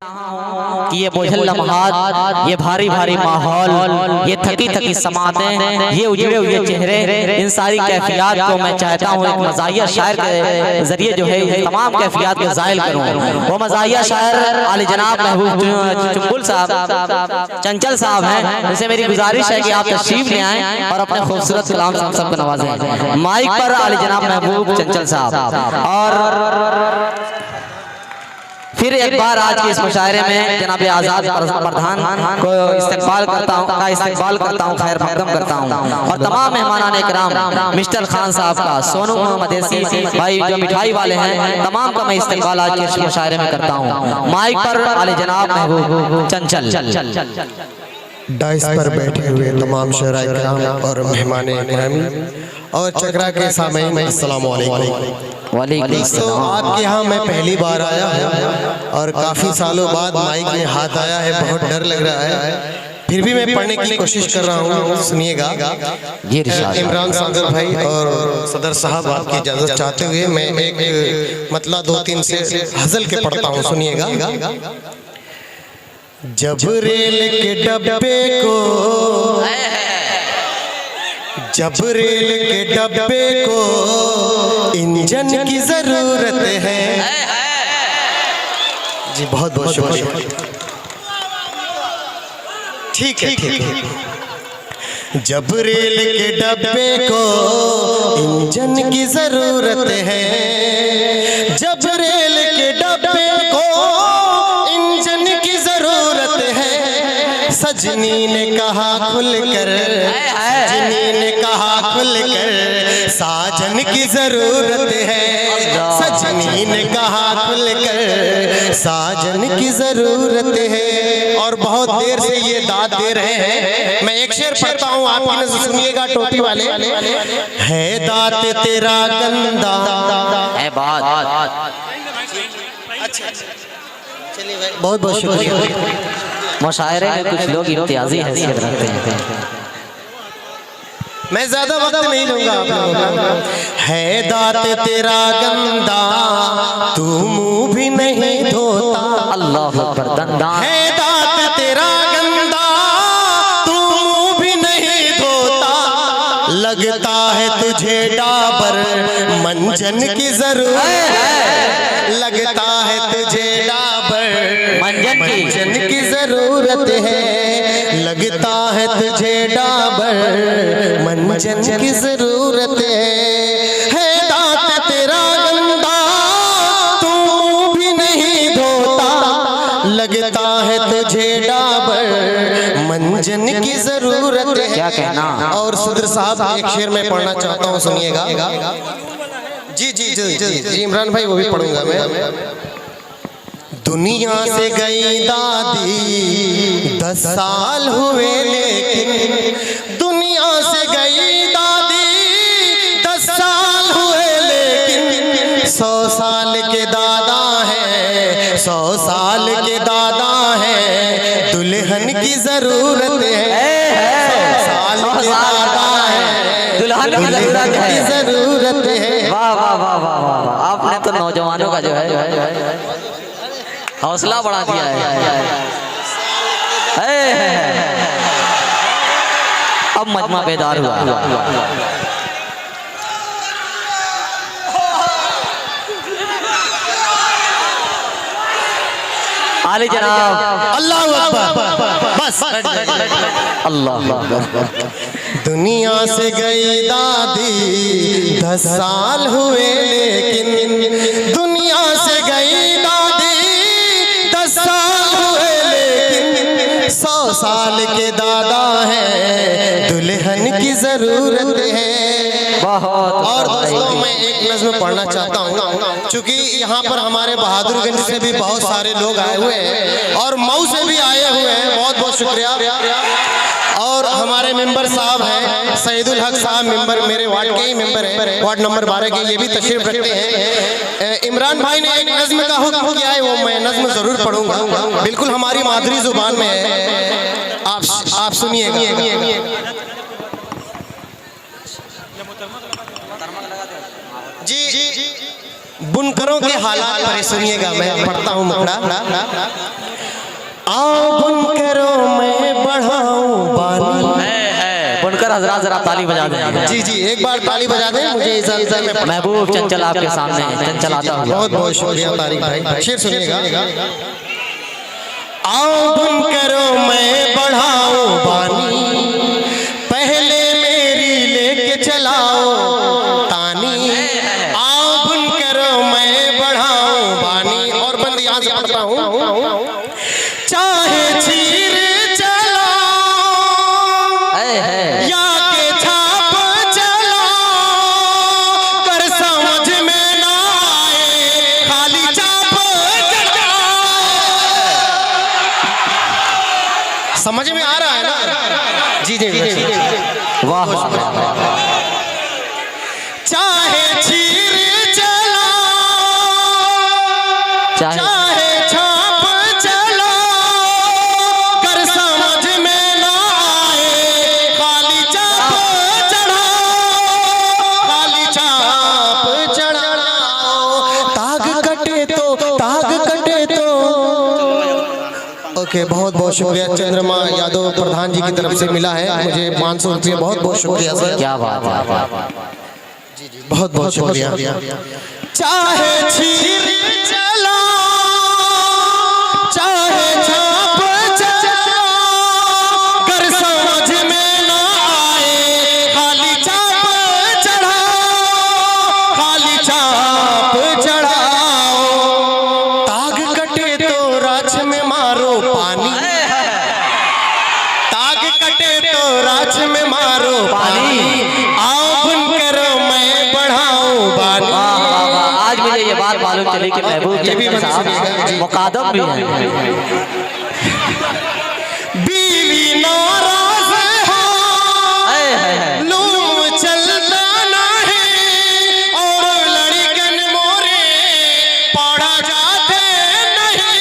कि ये बोझल लम्हात, ये भारी भारी माहौल, ये थकी थकी समातें, ये उजड़े हुए चेहरे, इन सारी कैफियत को मैं चाहता हूँ एक मज़ाहिया शायर के जरिए जो है तमाम कैफियत को ज़ाहिर करूँ। वो मज़ाहिया शायर आले जनाब महबूब चुंबुल साहब, चंचल साहब हैं। उनसे मेरी गुजारिश है कि आप तशरीफ ले आएँ और अपने खूबसूरत कलाम से हम सबको नवाजें। माइक पर आले जनाब महबूब चंचल साहब। और फिर एक बार आज के इस मुशायरे में जनाब आज़ाद प्रधान को इस्तकबाल करता हूँ, खैर मकदम करता हूँ। और तमाम मेहमानान इकराम, मिस्टर खान साहब का, सोनू मदेसी भाई जो मिठाई वाले हैं, तमाम का मैं इस्तकबाल आज के इस मुशायरे में करता हूँ। माइक पर आले जनाब महबूब चंचल। डाइस पर बैठे हुए तमाम शहराए किराम और मेहमान इकरामी और चकरा के सामईन, अस्सलाम वालेकुम। दोस्तों, आपके यहाँ मैं पहली बार आया हूँ और काफ़ी सालों बाद माइक में हाथ आया है, बहुत डर लग रहा है, फिर भी मैं पढ़ने की कोशिश कर रहा हूँ। सुनिएगा। इमरान सागर भाई और सदर साहब आपकी इजाज़त चाहते हुए मैं एक मतलब 2-3 से हज़ल के पढ़ता हूँ। सुनिएगा। जब रेल के डब्बे को, जब रेल के डब्बे को इंजन की जरूरत है। जी बहुत बहुत शुक्रिया। ठीक है, ठीक है। जब रेल के डब्बे को इंजन की जरूरत है, जब रेल के डब्बे को इंजन की जरूरत है, सजनी ने कहा खुलकर, सजनी ने कहा खुलकर, साजन की जरूरत है। सजनी ने कहा खुलकर, साजन की जरूरत है। और बहुत देर से ये दाद दे रहे हैं। मैं एक शेर पढ़ता हूँ, आपकी नजर सुनिएगा। टोपी वाले, है दात तेरा गंदा है बात। अच्छा, चलिए भाई, बहुत बहुत शुक्रिया। मुशायरे में कुछ लोग इम्तियाजी हैसियत रखते हैं। मैं ज्यादा वक्त नहीं लूंगा आप लोगों का। है दात तेरा गंदा, तू मुंह भी नहीं धोता। अल्लाह अकबर। दंदा है दात तेरा गंदा, तू मुंह भी नहीं धोता। लगता है तुझे डाबर मंजन की जरूरत है। लगता है तुझे डाबर मंजन की जरूरत है। लगता है तुझे डाबर मंजन की जरूरत है दात तेरा गंदा, तू भी नहीं धोता। लगता है तुझे डाबर मंजन की जरूरत है। क्या कहना। और सदर साहब एक शेर में पढ़ना चाहता हूँ, सुनिएगा। जी जी जी जी जी इमरान भाई, वो भी पढ़ूंगा मैं। दुनिया से गई दादी 10 साल हुए, लेकिन दुनिया से गई दादी 10 साल हुए, लेकिन 100 साल के दादा हैं, 100 साल के दादा हैं। दुल्हन की जरूरत है, 100 साल के दादा हैं, दुल्हन की जरूरत है। वाह वाह वाह वाह वाह। आपने तो नौजवानों का जो है हौसला बढ़ा दिया है। अब मजमा बेदार हुआ। आले जनाब अल्लाह अकबर। बस अल्लाह। दुनिया से गई दादी 10 साल हुए, लेकिन दुनिया से गई दादी 10 साल हुए, लेकिन 100 साल के दादा हैं। दुल्हन की जरूरत है बहुत। और दोस्तों, मैं एक नज़्म पढ़ना चाहता हूँ, क्योंकि यहाँ पर हमारे बहादुरगंज से भी बहुत सारे लोग आए हुए हैं और मऊ से भी आए हुए हैं। बहुत बहुत शुक्रिया। और हमारे मेंबर साहब हैं, सईदुल हक साहब मेंबर, मेरे वार्ड के ही मेंबर हैं, वार्ड नंबर 12 के, ये भी तशरीफ रखते हैं। इमरान भाई ने एक नज़्म का हुक्म किया है, वो मैं नज़्म जरूर पढ़ूंगा, बिल्कुल हमारी मादरी जुबान में है। आप सुनिएगा। जी बुनकरों के हालात पर सुनिएगा। मैं पढ़ता हूँ मुखड़ा। आओ बुनकरों मैं बढ़ाऊं बानी। बुनकर हजरात जरा ताली बजा दें। जी जी एक बार ताली बजा दें, मुझे इजाजत है। महबूब चंचल आपके सामने चंचल आता हुआ। बहुत बहुत शुक्रिया तारिक भाई। शेर सुनिएगा। आओ बुनकरों मैं बढ़ाऊं बानी, पहले मेरी लेके चलाओ तानी। आओ बुनकरों मैं बढ़ाऊं बानी। और बंद यहाँ से पढ़ता हूँ। चाहे चीर चलाओ या के छाप चलाओ, कर समझ में ना आए खाली चाप चलाओ। समझ में आ रहा है ना? जी जी जी वाह वाह। चाहे चीर चलाओ चाहे छाप चलाओ, कर समझ में ना आए खाली चाप चढ़ाओ, खाली चाप चढ़ाओ। ताग कटे तो ओके बहुत बहुत शुक्रिया। चंद्रमा यादव प्रधान जी की तरफ से मिला है मुझे 500 रुपये। बहुत बहुत शुक्रिया सर। क्या बात है। बहुत बहुत शुक्रिया। चाहे चीर चलाओ चाहे छाप चलाओ, कर समझ में ना आए खाली चाप चढ़ाओ, खाली चाप चढ़ाओ। ताग कटे तो राछ में मारो पानी, ताग कटे तो राछ में मारो पानी। आओ बुनकर मैं बढ़ाऊं बानी। आज मुझे ये बात मालूम चली कि महबूब चंचल साहब मुकादम भी हैं। बीवी नाराज है, लूम चलता नहीं, और लड़कन मोरे पढ़ा जाते नहीं,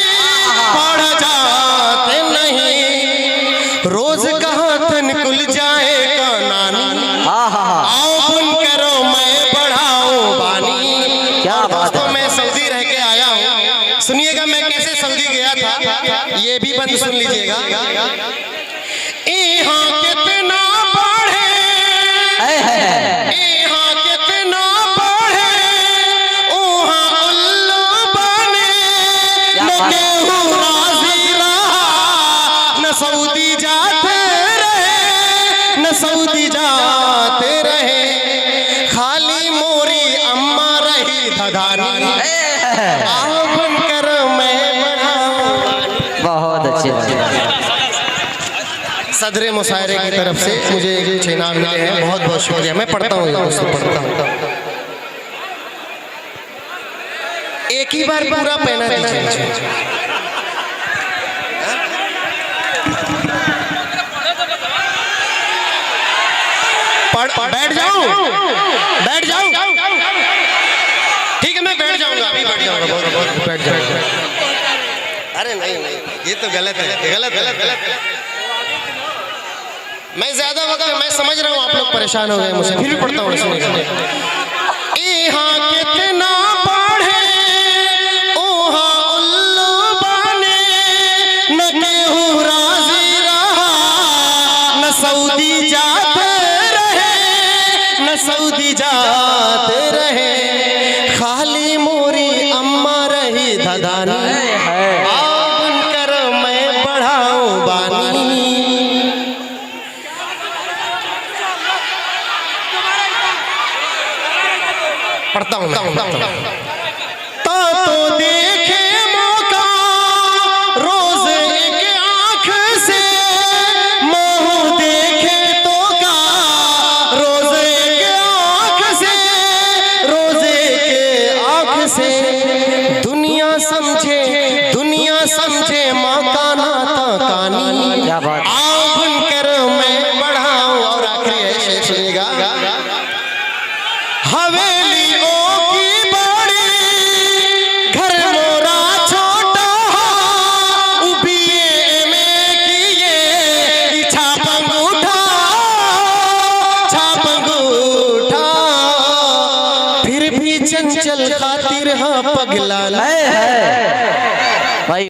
पढ़ा जाते नहीं। रोज कहाँ तन खुल जाएगा नानी। आओ बुनकरों मैं बढ़ाऊं बानी। क्या बात है। मैं सऊदी रह के आया हूँ। सुनिएगा मैं कैसे सऊदी गया था, ये भी बंद सुन लीजिएगा। यहाँ कितना पढ़े, यहाँ कितना पढ़े, वहाँ उल्लू बने। न केहू राजी रहा, न सऊदी जाते रहे, न सऊदी जाते रहे। खाली मोरी अम्मा रही धधानी। आओ बुनकर मैं बढ़ाऊं। बहुत अच्छे। सदरे मुशायरे की तरफ से मुझे एक इनाम मिले हैं। बहुत बहुत शुक्रिया। मैं पढ़ता हूँ एक ही बार पूरा पहना दीजिए। बैठ जाऊं ठीक है मैं बैठ जाऊंगा, अभी बैठ जाऊंगा। बहुत बैठ जाऊंगा। अरे नहीं ये तो गलत है, गलत। मैं ज्यादा वक्त मैं समझ रहा हूँ आप लोग परेशान हो गए मुझसे, फिर भी पढ़ता हूँ। यहाँ कितना पढ़े वहाँ उल्लू बने, न केहू राजी रहा, न सऊदी जाते रहे, न सऊदी जाते रहे। खाली मोरी अम्मा रही धधानी। आओ बुनकर मैं बढ़ाऊं बानी। पढ़ता हूँ तो देखे मौका रोज एक आँख से, मोह देखे तो का रोज एक आँख से, रोज एक आँख से। दुनिया समझे मौका नाता कानी। आओ बुनकर मैं बढ़ाऊं। और आखिरी है शेर सुनिएगा। हवेलियों की बड़ी घर मोरा छोटा, उबिये में किए छाप अंगूठा। फिर भी चंचल खातिर हाँ पगला है।